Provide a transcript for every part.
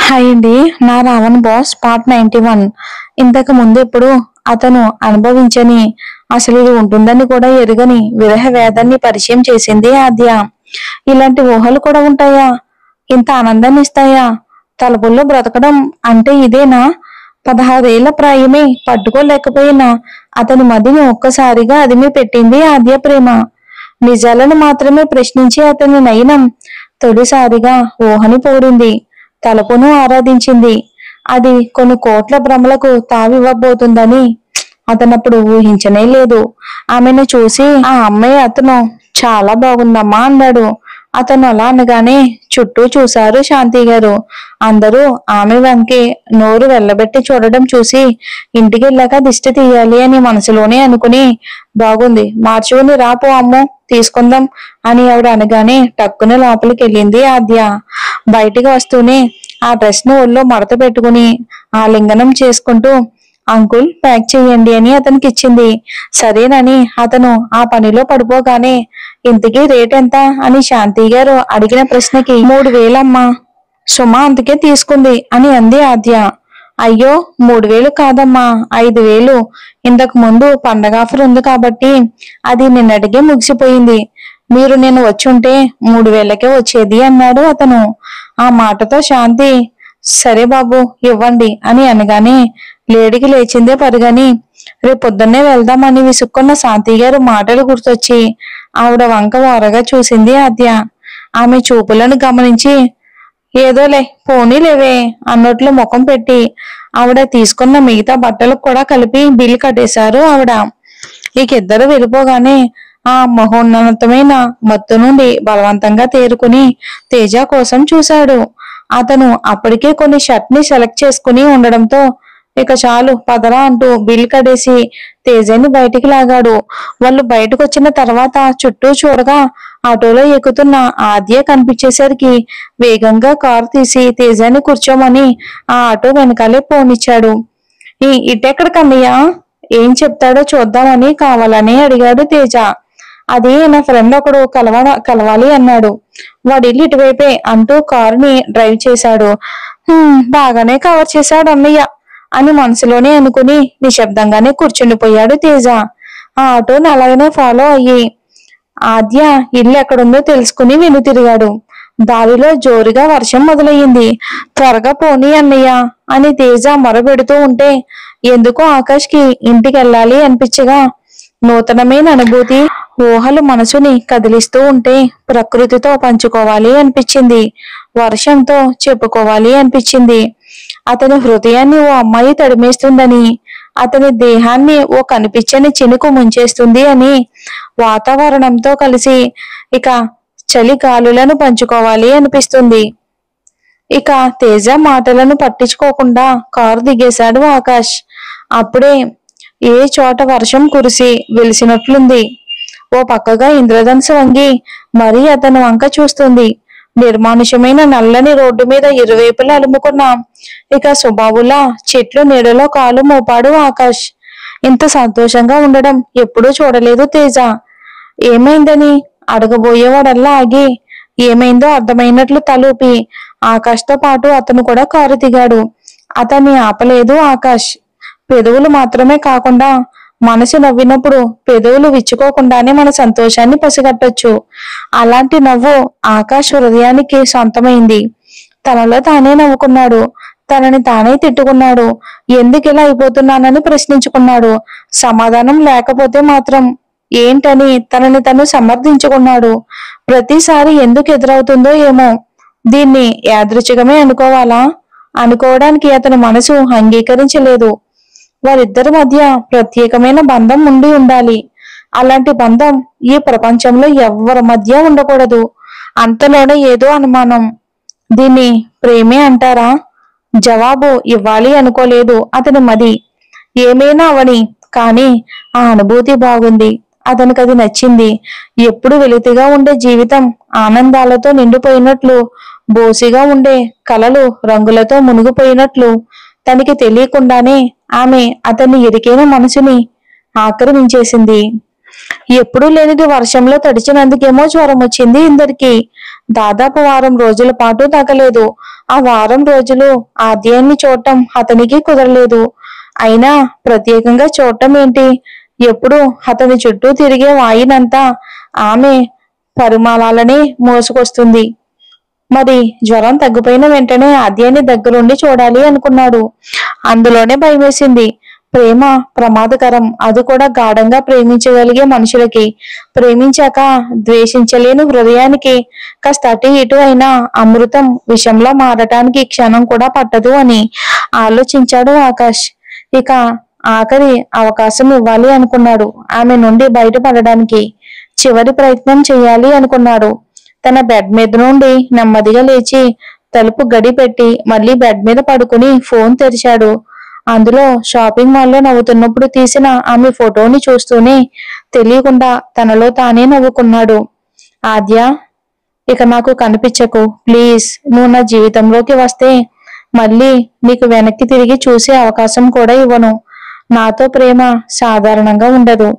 Hi అండి. నా Raavan boss part 91. ఇంతకు ముందు ఎప్పుడు అతను అనుభవించని, అసలు ఇది ఉంటుందని కూడా ఎరుగని విరహ వేదాన్ని పరిచయం చేసింది ఆద్య. ఇలాంటి ఊహలు కూడా ఉంటాయా? ఇంత ఆనందాన్ని ఇస్తాయా? తలుపుల్లో బ్రతకడం అంటే ఇదేనా? 16 ఏళ్ల ప్రాయమే పట్టుకోలేకపోయినా అతని మదిని ఒక్కసారిగా అదిమి పెట్టింది ఆద్య ప్రేమ. నిజాలను మాత్రమే ప్రశ్నించి అతని నయనం తొలిసారిగా ఊహని పోరింది. తలుపును ఆరాధించింది. అది కొన్ని కోట్ల భ్రమలకు తావివ్వబోతుందని అతనప్పుడు ఊహించనే లేదు. ఆమెను చూసి ఆ అమ్మాయి అతను చాలా బాగుందమ్మా అన్నాడు. అతను అలా అనగానే చుట్టూ చూశారు శాంతి గారు. అందరూ ఆమె వంకే నోరు వెళ్ళబెట్టి చూడడం చూసి ఇంటికి వెళ్ళాక దిష్టి తీయాలి అని మనసులోనే అనుకుని, బాగుంది, మార్చుకుని రాపో అమ్మో, తీసుకుందాం అని ఆవిడ అనగానే టక్కున లోపలికి వెళ్ళింది ఆద్య. బయటికి వస్తూనే ఆ డ్రెస్ ను ఒళ్ళో మడత పెట్టుకుని ఆలింగనం చేసుకుంటూ, అంకుల్ ప్యాక్ చెయ్యండి అని అతనికి ఇచ్చింది. సరేనని అతను ఆ పనిలో పడిపోగానే, ఇంతకీ రేట్ ఎంత అని శాంతి గారు అడిగిన ప్రశ్నకి 3000 అమ్మా, సుమ అందుకే తీసుకుంది అని అంది ఆద్య. అయ్యో, 3000 కాదమ్మా, 5000. ఇంతకు ముందు పండగ ఆఫర్ ఉంది కాబట్టి అది నిన్నటికే ముగిసిపోయింది. మీరు నేను వచ్చుంటే 3000కే వచ్చేది అన్నాడు అతను. ఆ మాటతో శాంతి సరే బాబు ఇవ్వండి అని అనగానే లేడికి లేచిందే పరుగని రేపొద్దున్నే వెళ్దామని విసుక్కున్న శాంతి గారు మాటలు గుర్తొచ్చి ఆవిడ వంక ఓరగా చూసింది ఆద్య. ఆమె చూపులను గమనించి ఏదోలే పోనీ లేవే అన్నట్లు ముఖం పెట్టి ఆవిడ తీసుకున్న మిగతా బట్టలకు కూడా కలిపి బిల్లు కట్టేశారు ఆవిడ. ఇద్దరు వెళ్ళిపోగానే ఆ మహోన్నతమైన మత్తు నుండి బలవంతంగా తేరుకుని తేజ కోసం చూశాడు. అతను అప్పటికే కొన్ని షర్ట్ ని సెలెక్ట్ చేసుకుని ఉండడంతో ఇక చాలు పదరా అంటూ బిల్ కడేసి తేజని బయటికి లాగాడు. వాళ్ళు బయటకు వచ్చిన తర్వాత చుట్టూ చూడగా ఆటోలో ఎక్కుతున్న ఆద్య కనిపించేసరికి వేగంగా కారు తీసి తేజని కూర్చోమని ఆ ఆటో వెనకాలే పోనిచ్చాడు. ఇటెక్కడికన్నయ్యా, ఏం చెప్తాడో చూద్దామని కావాలని అడిగాడు తేజ. అది నా ఫ్రెండ్ ఒకడు కలవాలి అన్నాడు. వాడిల్లు ఇటువైపే అంటూ కారుని డ్రైవ్ చేశాడు. బాగానే కవర్ చేశాడు అన్నయ్య అని మనసులోనే అనుకుని నిశ్శబ్దంగానే కూర్చుండిపోయాడు తేజ. ఆ ఆటోని అలాగనే ఫాలో అయ్యి ఆద్య ఇల్లు ఎక్కడుందో తెలుసుకుని వెనుతిరిగాడు. దారిలో జోరుగా వర్షం మొదలయ్యింది. త్వరగా పోనీ అన్నయ్య అని తేజ మొరబెడుతూ ఉంటే ఎందుకో ఆకాష్ కి ఇంటికి వెళ్ళాలి అనిపించగా, నూతనమైన అనుభూతి ఊహలు మనసుని కదిలిస్తూ ఉంటే ప్రకృతితో పంచుకోవాలి అనిపించింది. వర్షంతో చెప్పుకోవాలి అనిపించింది. అతని హృదయాన్ని ఓ అమ్మాయి తడిమేస్తుందని, అతని దేహాన్ని ఓ కనిపించని చినుకు ముంచేస్తుంది అని, వాతావరణంతో కలిసి ఇక చలి గాలులను పంచుకోవాలి అనిపిస్తుంది. ఇక తేజ మాటలను పట్టించుకోకుండా కారు దిగేశాడు ఆకాష్. అప్పుడే ఏ చోట వర్షం కురిసి వెలిసినట్లుంది. ఓ పక్కగా ఇంద్రధనుసు వంగి మరీ అతను వంక చూస్తుంది. నిర్మానుషమైన నల్లని రోడ్డు మీద ఇరువైపులా అలుముకున్న ఇక సుబాబులా చెట్లు నీడలో కాలు మోపాడు ఆకాష్. ఇంత సంతోషంగా ఉండడం ఎప్పుడూ చూడలేదు తేజ. ఏమైందని అడగబోయేవాడల్లా ఆగి ఏమైందో అర్థమైనట్లు తలూపి ఆకాష్తో పాటు అతను కూడా కారు దిగాడు. అతన్ని ఆపలేదు ఆకాష్. పెదవులు మాత్రమే కాకుండా మనసు నవ్వినప్పుడు పెదవులు విచ్చుకోకుండానే మన సంతోషాన్ని పసిగట్టొచ్చు. అలాంటి నవ్వు ఆకాష్ హృదయానికి సొంతమైంది. తనలో తానే నవ్వుకున్నాడు. తనని తానే తిట్టుకున్నాడు. ఎందుకిలా అయిపోతున్నానని ప్రశ్నించుకున్నాడు. సమాధానం లేకపోతే మాత్రం ఏంటని తనని తను సమర్థించుకున్నాడు. ప్రతిసారి ఎందుకు ఎదురవుతుందో ఏమో, దీన్ని యాదృచ్ఛికమే అనుకోవాలా? అనుకోవడానికి అతని మనసు అంగీకరించలేదు. వారిద్దరి మధ్య ప్రత్యేకమైన బంధం ఉండి ఉండాలి. అలాంటి బంధం ఈ ప్రపంచంలో ఎవరి మధ్య ఉండకూడదు. అంతలోనే ఏదో అనుమానం. దీన్ని ప్రేమే అంటారా? జవాబు ఇవ్వాలి అనుకోలేదు అతని మది. ఏమైనా అవని, కానీ ఆ అనుభూతి బాగుంది. అతనికి అది నచ్చింది. ఎప్పుడు వెలితిగా ఉండే జీవితం ఆనందాలతో నిండిపోయినట్లు, బోసిగా ఉండే కలలు రంగులతో మునిగిపోయినట్లు తనకి తెలియకుండానే ఆమె అతన్ని ఇరికైన మనసుని ఆక్రమించేసింది. ఎప్పుడూ లేనిది వర్షంలో తడిచినందుకేమో జ్వరం వచ్చింది ఇందరికి. దాదాపు వారం రోజుల పాటు తగ్గలేదు. ఆ వారం రోజులు ఆద్యాన్ని చూడటం అతనికి కుదరలేదు. అయినా ప్రత్యేకంగా చూడటం ఏంటి? ఎప్పుడు అతని చుట్టూ తిరిగే వాయినంతా ఆమె పరిమళాలని మోసుకొస్తుంది. మరి జ్వరం తగ్గిపోయిన వెంటనే ఆద్యాన్ని దగ్గరుండి చూడాలి అనుకున్నాడు. అందులోనే భయమేసింది. ప్రేమ ప్రమాదకరం, అది కూడా గాఢంగా ప్రేమించగలిగే మనుషులకి. ప్రేమించాక ద్వేషించలేని హృదయానికి కాస్త అటు ఇటు అయినా అమృతం విషంలా మారటానికి క్షణం కూడా పట్టదు అని ఆలోచించాడు ఆకాష్. ఇక ఆఖరి అవకాశం ఇవ్వాలి అనుకున్నాడు ఆమె నుండి బయటపడడానికి. చివరి ప్రయత్నం చేయాలి అనుకున్నాడు. తన బెడ్ మీద నుండి నెమ్మదిగా లేచి తలుపు గడి పెట్టి మళ్ళీ బెడ్ మీద పడుకుని ఫోన్ తెరిచాడు. అందులో షాపింగ్ మాల్లో నవ్వుతున్నప్పుడు తీసిన ఆమె ఫోటోని చూస్తూనే తెలియకుండా తనలో తానే నవ్వుకున్నాడు. ఆద్య, ఇక నాకు కనిపించకు ప్లీజ్. నువ్వు నా జీవితంలోకి వస్తే మళ్ళీ నీకు వెనక్కి తిరిగి చూసే అవకాశం కూడా ఇవ్వను. నాతో ప్రేమ సాధారణంగా ఉండదు.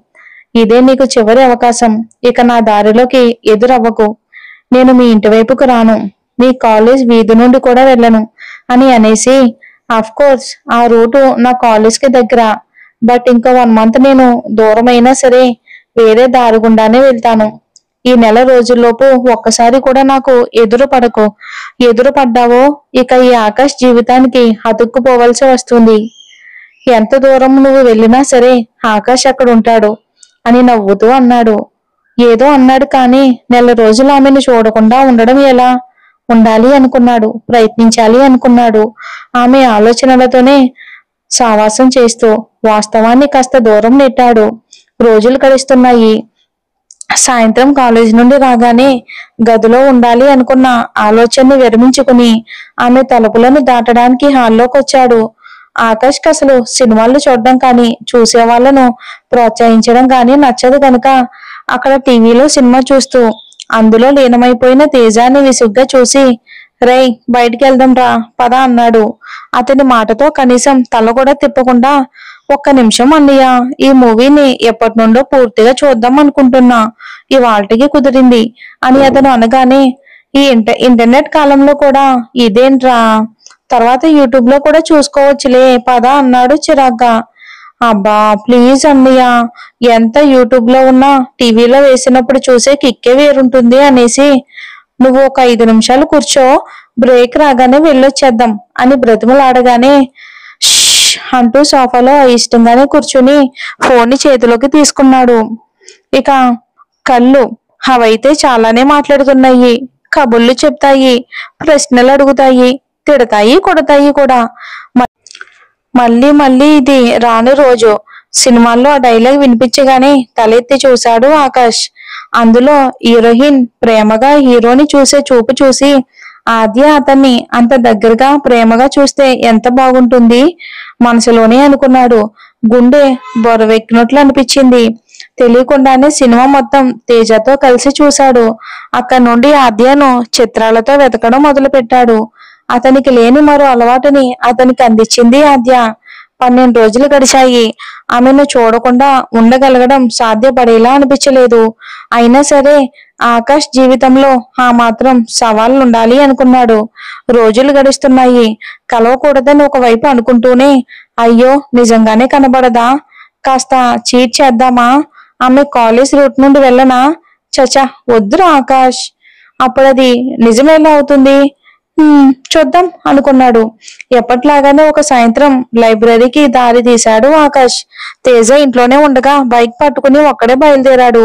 ఇదే నీకు చివరి అవకాశం. ఇక నా దారిలోకి ఎదురవ్వకు. నేను మీ ఇంటి వైపుకు రాను. మీ కాలేజ్ వీధి నుండి కూడా వెళ్ళను అని అనేసి, అఫ్ కోర్స్ ఆ రూటు నా కాలేజ్ కి దగ్గర. బట్ ఇంకో 1 మంత్ నేను దూరమైనా సరే వేరే దారి గుండానే వెళ్తాను. ఈ నెల రోజుల్లోపు ఒక్కసారి కూడా నాకు ఎదురు పడకు. ఎదురు పడ్డావో ఇక ఈ ఆకాష్ జీవితానికి అతుక్కుపోవలసి వస్తుంది. ఎంత దూరం నువ్వు వెళ్ళినా సరే ఆకాష్ అక్కడ ఉంటాడు అని నవ్వుతూ అన్నాడు. ఏదో అన్నాడు కానీ నెల రోజులు ఆమెను చూడకుండా ఉండడం ఎలా? ఉండాలి అనుకున్నాడు, ప్రయత్నించాలి అనుకున్నాడు. ఆమె ఆలోచనలతోనే సావాసం చేస్తూ వాస్తవాన్ని కాస్త దూరం నెట్టాడు. రోజులు గడుస్తున్నాయి. సాయంత్రం కాలేజ్ నుండి రాగానే గదిలో ఉండాలి అనుకున్న ఆలోచనని విరమించుకుని ఆమె తలుపులను దాటడానికి హాల్లోకి వచ్చాడు. ఆకాష్ కి అసలు సినిమాలు చూడడం కానీ చూసే వాళ్ళను ప్రోత్సహించడం కానీ నచ్చదు కనుక అక్కడ టీవీలో సినిమా చూస్తూ అందులో లీనమైపోయిన తేజాన్ని విసుగ్గా చూసి, రేయ్ బయటికి వెళ్దాం రా పద అన్నాడు. అతని మాటతో కనీసం తల కూడా తిప్పకుండా, ఒక్క నిమిషం అన్నయ్య, ఈ మూవీని ఎప్పటి నుండో పూర్తిగా చూద్దాం అనుకుంటున్నా, ఇవాళకి కుదిరింది అని అతను అనగానే, ఈ ఇంటర్నెట్ కాలంలో కూడా ఇదేంట్రా, తర్వాత యూట్యూబ్ లో కూడా చూసుకోవచ్చులే పద అన్నాడు చిరాగ్గా. అబ్బా ప్లీజ్ అన్నయ్య, ఎంత యూట్యూబ్ లో ఉన్నా టీవీలో వేసినప్పుడు చూసే కిక్కే వేరుంటుంది అనేసి, నువ్వు ఒక 5 నిమిషాలు కూర్చో, బ్రేక్ రాగానే వెళ్ళొచ్చేద్దాం అని బ్రతిమలాడగానే ష్ అంటూ సోఫాలో ఇష్టంగానే కూర్చుని ఫోన్ ని చేతిలోకి తీసుకున్నాడు. ఇక కళ్ళు అవైతే చాలానే మాట్లాడుతున్నాయి, కబుర్లు చెప్తాయి, ప్రశ్నలు అడుగుతాయి, తిడతాయి కొడతాయి కూడా. మళ్ళీ మళ్ళీ ఇది రాని రోజు. సినిమాల్లో ఆ డైలాగ్ వినిపించగానే తలెత్తి చూశాడు ఆకాష్. అందులో హీరోయిన్ ప్రేమగా హీరోని చూసే చూపు చూసి, ఆద్య అతన్ని అంత దగ్గరగా ప్రేమగా చూస్తే ఎంత బాగుంటుంది మనసులోనే అనుకున్నాడు. గుండె బొరవెక్కినట్లు అనిపించింది. తెలియకుండానే సినిమా మొత్తం తేజతో కలిసి చూశాడు. అక్కడి నుండి ఆద్యను చిత్రాలతో వెతకడం మొదలు పెట్టాడు. అతనికి లేని మరో అలవాటుని అతనికి అందించింది ఆద్య. 12 రోజులు గడిచాయి. ఆమెను చూడకుండా ఉండగలగడం సాధ్యపడేలా అనిపించలేదు. అయినా సరే ఆకాష్ జీవితంలో ఆ మాత్రం సవాళ్ళు ఉండాలి అనుకున్నాడు. రోజులు గడుస్తున్నాయి. కలవకూడదని ఒకవైపు అనుకుంటూనే, అయ్యో నిజంగానే కనబడదా, కాస్త చీట్ చేద్దామా, ఆమె కాలేజ్ రూట్ నుండి వెళ్ళనా, చచా వద్దురా ఆకాష్, అప్పుడది నిజమేలా అవుతుంది, చూద్దాం అనుకున్నాడు. ఎప్పట్లాగానే ఒక సాయంత్రం లైబ్రరీకి దారి తీశాడు ఆకాష్. తేజ ఇంట్లోనే ఉండగా బైక్ పట్టుకుని ఒక్కడే బయలుదేరాడు.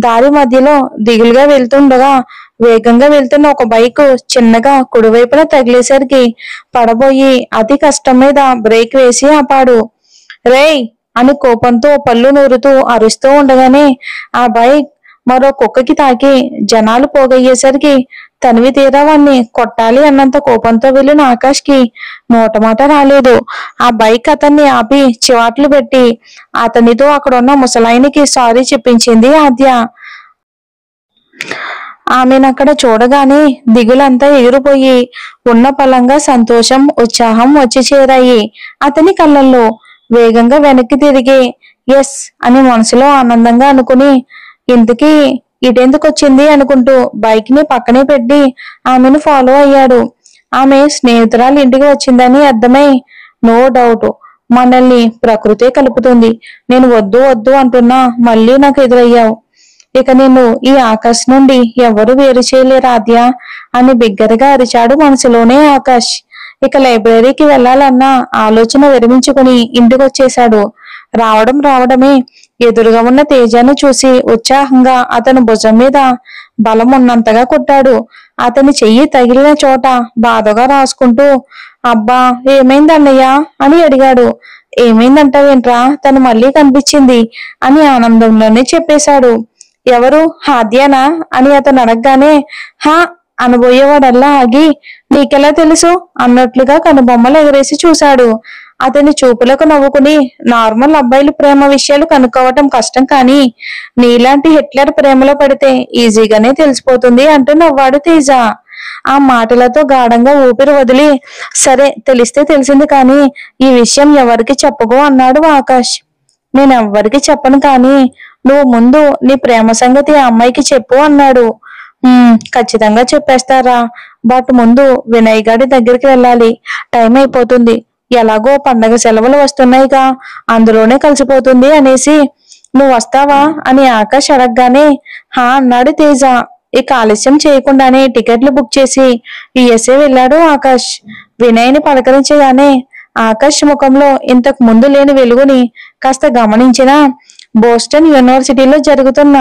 దారి మధ్యలో దిగులుగా వెళ్తుండగా వేగంగా వెళ్తున్న ఒక బైక్ చిన్నగా కుడివైపున తగిలేసరికి పడబోయి అతి కష్టం మీద బ్రేక్ వేసి ఆపాడు. రేయ్ అని కోపంతో పళ్ళు నూరుతూ అరుస్తూ ఉండగానే ఆ బైక్ మరో కుక్కకి తాకి జనాలు పోగయ్యేసరికి తనివి తీరా వాణ్ణి కొట్టాలి అన్నంత కోపంతో వెళ్ళిన ఆకాష్ కి నోటమాట రాలేదు. ఆ బైక్ అతన్ని ఆపి చివాట్లు పెట్టి అతనితో అక్కడున్న ముసలాయనికి సారీ చెప్పించింది ఆద్య. ఆమెనక్కడ చూడగానే దిగులంతా ఎగిరిపోయి ఉన్న పలంగా సంతోషం ఉత్సాహం వచ్చి చేరాయి అతని కళ్ళల్లో. వేగంగా వెనక్కి తిరిగి ఎస్ అని మనసులో ఆనందంగా అనుకుని, ఇంతకీ ఇటెందుకు వచ్చింది అనుకుంటూ బైక్ ని పక్కనే పెట్టి ఆమెను ఫాలో అయ్యాడు. ఆమె స్నేహితురాలు ఇంటికి వచ్చిందని అర్థమై, నో డౌట్ మనల్ని ప్రకృతే కలుపుతుంది, నేను వద్దు వద్దు అంటున్నా మళ్ళీ నాకు ఎదురయ్యావు, ఇక నిన్ను ఈ ఆకాశ్ నుండి ఎవరు వేరు చేయలేరు ఆద్య అని బిగ్గరగా అరిచాడు మనసులోనే ఆకాష్. ఇక లైబ్రరీకి వెళ్లాలన్న ఆలోచన విరమించుకుని ఇంటికొచ్చేశాడు. రావడమే ఎదురుగా ఉన్న తేజాన్ని చూసి ఉత్సాహంగా అతను భుజం మీద బలం ఉన్నంతగా కొట్టాడు. అతని చెయ్యి తగిలిన చోట బాధగా రాసుకుంటూ, అబ్బా ఏమైంది అన్నయ్య అని అడిగాడు. ఏమైందంటావేంట్రా, తను మళ్ళీ కనిపించింది అని ఆనందంలోనే చెప్పేశాడు. ఎవరు, హాద్యానా అని అతను అడగగానే, హా అనబోయేవాడల్లా ఆగి, నీకెలా తెలుసు అన్నట్లుగా కనుబొమ్మలు ఎగరేసి చూశాడు. అతని చూపులకు నవ్వుకుని, నార్మల్ అబ్బాయిలు ప్రేమ విషయాలు కనుక్కోవటం కష్టం, కానీ నీలాంటి హిట్లర్ ప్రేమలో పడితే ఈజీగానే తెలిసిపోతుంది అంటూ నవ్వాడు తేజ. ఆ మాటలతో గాఢంగా ఊపిరి వదిలి, సరే తెలిస్తే తెలిసింది, కానీ ఈ విషయం ఎవరికి చెప్పకో అన్నాడు ఆకాష్. నేనెవ్వరికి చెప్పను, కానీ నువ్వు ముందు నీ ప్రేమ సంగతి ఆ అమ్మాయికి చెప్పు అన్నాడు. ఖచ్చితంగా చెప్పేస్తారా, బట్ ముందు వినయ్ గారి దగ్గరికి వెళ్ళాలి, టైం అయిపోతుంది, ఎలాగో పండగ సెలవులు వస్తున్నాయిగా, అందులోనే కలిసిపోతుంది అనేసి, నువ్వు వస్తావా అని ఆకాష్ అడగగానే హా అన్నాడు తేజ. ఇక ఆలస్యం చేయకుండానే టికెట్లు బుక్ చేసి యుఎస్ఏ వెళ్ళాడు ఆకాష్. వినయ్ని పలకరించగానే ఆకాష్ ముఖంలో ఇంతకు ముందు లేని వెలుగుని కాస్త గమనించినా, బోస్టన్ యూనివర్సిటీలో జరుగుతున్న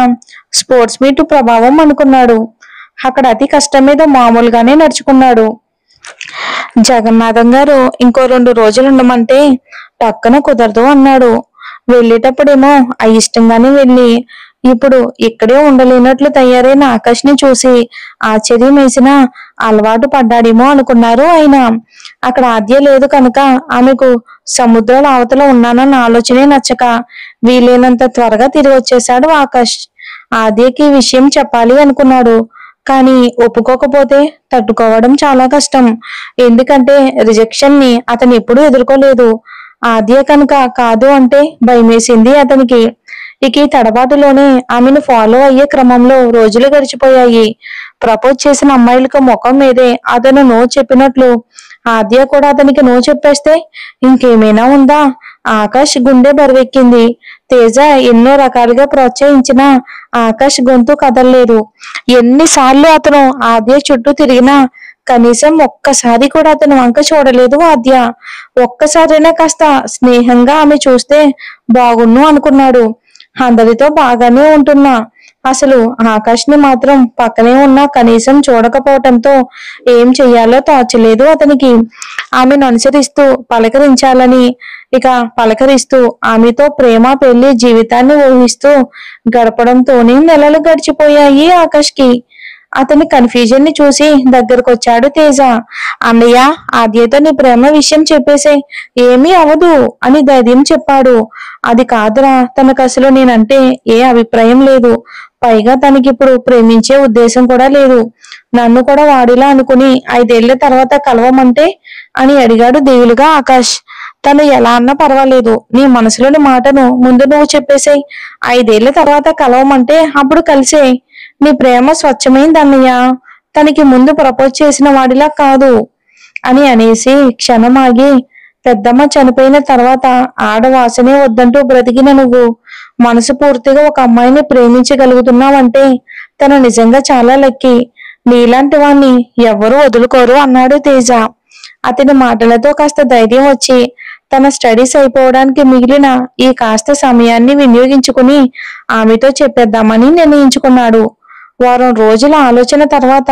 స్పోర్ట్స్ మీట్ ప్రభావం అనుకున్నాడు. అక్కడ అతి కష్టం మీద మామూలుగానే నడుచుకున్నాడు. జగన్నాథం గారు ఇంకో 2 రోజులు ఉండమంటే పక్కన కుదరదు అన్నాడు. వెళ్ళేటప్పుడేమో అయిష్టంగానే వెళ్ళి ఇప్పుడు ఇక్కడే ఉండలేనట్లు తయారైన ఆకాష్ని చూసి ఆశ్చర్యం వేసిన, అలవాటు పడ్డాడేమో అనుకున్నారు ఆయన. అక్కడ ఆద్య లేదు కనుక ఆమెకు సముద్రాల అవతల ఉన్నానన్న ఆలోచనే నచ్చక వీలైనంత త్వరగా తిరిగి వచ్చేశాడు ఆకాష్. ఆద్యకి ఈ విషయం చెప్పాలి అనుకున్నాడు, కానీ ఒప్పుకోకపోతే తట్టుకోవడం చాలా కష్టం. ఎందుకంటే రిజెక్షన్ ని అతను ఎప్పుడూ ఎదుర్కోలేదు. ఆద్య కనుక కాదు అంటే భయమేసింది అతనికి. ఇక ఈ తడబాటులోనే ఆమెను ఫాలో అయ్యే క్రమంలో రోజులు గడిచిపోయాయి. ప్రపోజ్ చేసిన అమ్మాయిలకు ముఖం మీదే అతను నో చెప్పినట్లు ఆద్య కూడా అతనికి నో చెప్పేస్తే ఇంకేమైనా ఉందా? ఆకాష్ గుండె బరువెక్కింది. తేజ ఎన్నో రకాలుగా ప్రోత్సహించినా ఆకాష్ గొంతు కదలలేదు. ఎన్నిసార్లు అతను ఆద్య చుట్టూ తిరిగినా కనీసం ఒక్కసారి కూడా అతను వంక చూడలేదు ఆద్య. ఒక్కసారైనా కాస్త స్నేహంగా ఆమె చూస్తే బాగున్ను అనుకున్నాడు. అందరితో బాగానే ఉంటున్నా అసలు ఆకాష్ ని మాత్రం పక్కనే ఉన్నా కనీసం చూడకపోవటంతో ఏం చెయ్యాలో తోచలేదు అతనికి. ఆమెను అనుసరిస్తూ పలకరించాలని, ఇక పలకరిస్తూ ఆమెతో ప్రేమ పెళ్లి జీవితాన్ని ఊహిస్తూ గడపడంతోనే నెలలు గడిచిపోయాయి ఆకాష్ కి. అతని కన్ఫ్యూజన్ ని చూసి దగ్గరకొచ్చాడు తేజ. అన్నయ్య, ఆద్యతో నీ ప్రేమ విషయం చెప్పేసే, ఏమీ అవదు అని ధైర్యం చెప్పాడు. అది కాదురా, తనకు అసలు నేనంటే ఏ అభిప్రాయం లేదు, పైగా తనకిప్పుడు ప్రేమించే ఉద్దేశం కూడా లేదు. నన్ను కూడా వాడిలా అనుకుని 5 ఏళ్ల తర్వాత కలవమంటే అని అడిగాడు దిగులుగా ఆకాష్. తను ఎలా అన్నా పర్వాలేదు, నీ మనసులోని మాటను ముందు నువ్వు చెప్పేసేయ్, 5 ఏళ్ల తర్వాత కలవమంటే అప్పుడు కలిసే. నీ ప్రేమ స్వచ్ఛమైంది అన్నయ్య, తనకి ముందు ప్రపోజ్ చేసిన వాడిలా కాదు అని అనేసి క్షణం ఆగి, పెద్దమ్మ చనిపోయిన తర్వాత ఆడవాసనే వద్దంటూ బ్రతికిన నువ్వు మనసు పూర్తిగా ఒక అమ్మాయిని ప్రేమించగలుగుతున్నావంటే తను నిజంగా చాలా లక్కీ. నీలాంటి వాణ్ణి ఎవరూ వదులుకోరు అన్నాడు తేజ. అతని మాటలతో కాస్త ధైర్యం వచ్చి తన స్టడీస్ అయిపోవడానికి మిగిలిన ఈ కాస్త సమయాన్ని వినియోగించుకుని ఆమెతో చెప్పేద్దామని నిర్ణయించుకున్నాడు. వారం రోజుల ఆలోచన తర్వాత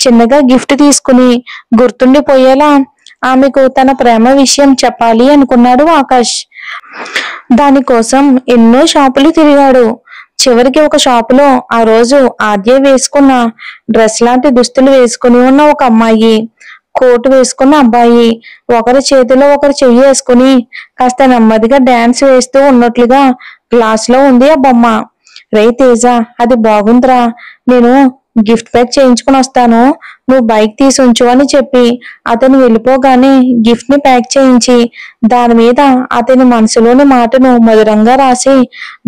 చిన్నగా గిఫ్ట్ తీసుకుని గుర్తుండిపోయేలా ఆమెకు తన ప్రేమ విషయం చెప్పాలి అనుకున్నాడు ఆకాష్. దానికోసం ఎన్నో షాపులు తిరిగాడు. చివరికి ఒక షాపులో ఆ రోజు ఆద్య వేసుకున్న డ్రెస్ లాంటి దుస్తులు వేసుకుని ఉన్న ఒక అమ్మాయి, కోటు వేసుకున్న అబ్బాయి ఒకరి చేతిలో ఒకరు చెయ్యి వేసుకుని కాస్త నెమ్మదిగా డాన్స్ వేస్తూ ఉన్నట్లుగా గ్లాస్ లో ఉంది ఆ బొమ్మ. రే తేజ, అది బాగుందిరా, నేను గిఫ్ట్ ప్యాక్ చేయించుకుని వస్తాను, నువ్వు బైక్ తీసి ఉంచు అని చెప్పి అతను వెళ్ళిపోగానే గిఫ్ట్ ని ప్యాక్ చేయించి దాని మీద అతని మనసులోని మాటను మధురంగా రాసి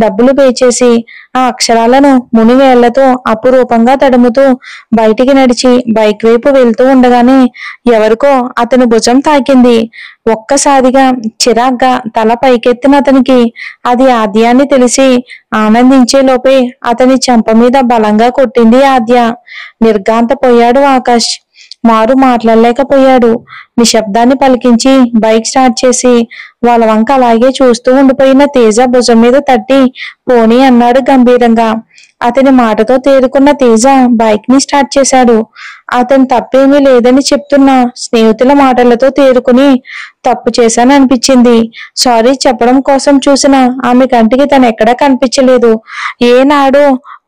డబ్బులు పే చేసి ఆ అక్షరాలను మునివేళ్లతో అపురూపంగా తడుముతూ బయటికి నడిచి బైక్ వైపు వెళ్తూ ఉండగానే ఎవరికో అతని భుజం తాకింది. ఒక్కసారిగా చిరాగ్గా తల పైకెత్తిన అతనికి అది ఆద్య అని తెలిసి ఆనందించే లోపే అతని చెంప మీద బలంగా కొట్టింది ఆద్య. నిర్ఘాంతపోయాడు ఆకాష్. మారు మాట్లాడలేకపోయాడు. నిశ్శబ్దాన్ని పలికించి బైక్ స్టార్ట్ చేసి వాళ్ళ వంక అలాగే చూస్తూ ఉండిపోయిన తేజ భుజం మీద తట్టి పోనీ అన్నాడు గంభీరంగా. అతని మాటతో తేరుకున్న తేజ బైక్ ని స్టార్ట్ చేశాడు. అతను తప్పేమీ లేదని చెప్తున్న స్నేహితుల మాటలతో తేరుకుని తప్పు చేశాను అనిపించింది. సారీ చెప్పడం కోసం చూసిన ఆమె కంటికి తను ఎక్కడా కనిపించలేదు. ఏనాడు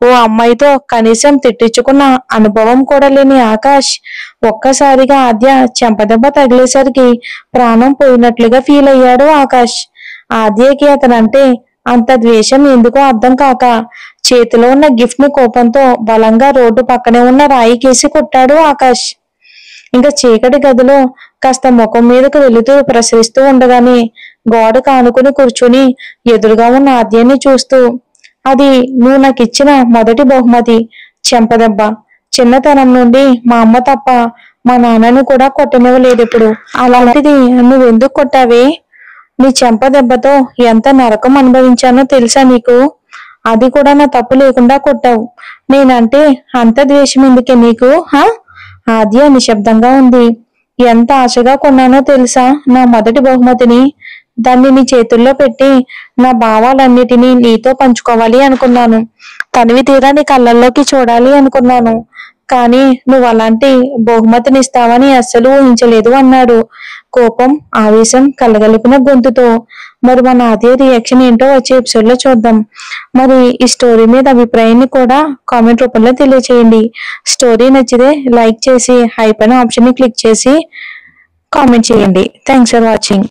ఓ అమ్మాయితో కనీసం తిట్టించుకున్న అనుభవం కూడా లేని ఆకాష్ ఒక్కసారిగా ఆద్య చెంపదెబ్బ తగిలేసరికి ప్రాణం పోయినట్లుగా ఫీల్ అయ్యాడు ఆకాష్. ఆద్యకి అతనంటే అంత ద్వేషం ఎందుకో అర్థం కాక చేతిలో ఉన్న గిఫ్ట్ ని కోపంతో బలంగా రోడ్డు పక్కనే ఉన్న రాయి కేసి కొట్టాడు ఆకాష్. ఇంకా చీకటి గదిలో కాస్త ముఖం మీదకు వెళుతూ ప్రసరిస్తూ ఉండగానే గోడకు ఆనుకుని కూర్చుని ఎదురుగా ఉన్న ఆద్యాన్ని చూస్తూ, అది నువ్వు నాకు ఇచ్చిన మొదటి బహుమతి, చెంపదెబ్బ. చిన్నతనం నుండి మా అమ్మ తప్ప మా నాన్నని కూడా కొట్టనివ్వలేదు ఇప్పుడు. అలాంటిది నువ్వెందుకు కొట్టావే? నీ చెంప దెబ్బతో ఎంత నరకం అనుభవించానో తెలుసా నీకు? అది కూడా నా తప్పు లేకుండా కొట్టావు. నేనంటే అంత ద్వేషం ఎందుకే నీకు? ఆద్య నిశ్శబ్దంగా ఉంది. ఎంత ఆశగా కొన్నానో తెలుసా నా మొదటి బహుమతిని? దాన్ని నీ చేతుల్లో పెట్టి నా భావాలన్నిటినీ నీతో పంచుకోవాలి అనుకున్నాను. తనివి తీరా నీ కళ్ళల్లోకి చూడాలి అనుకున్నాను. కానీ నువ్వు అలాంటి బహుమతినిస్తావని అస్సలు ఊహించలేదు అన్నాడు కోపం ఆవేశం కలగలిపిన గొంతుతో. మరి మన ఆద్య రియాక్షన్ ఏంటో వచ్చే ఎపిసోడ్ లో చూద్దాం. మరి ఈ స్టోరీ మీద అభిప్రాయాన్ని కూడా కామెంట్ రూపంలో తెలియచేయండి. స్టోరీ నచ్చితే లైక్ చేసి హైప్ అనే ఆప్షన్ ని క్లిక్ చేసి కామెంట్ చేయండి. Thanks for watching.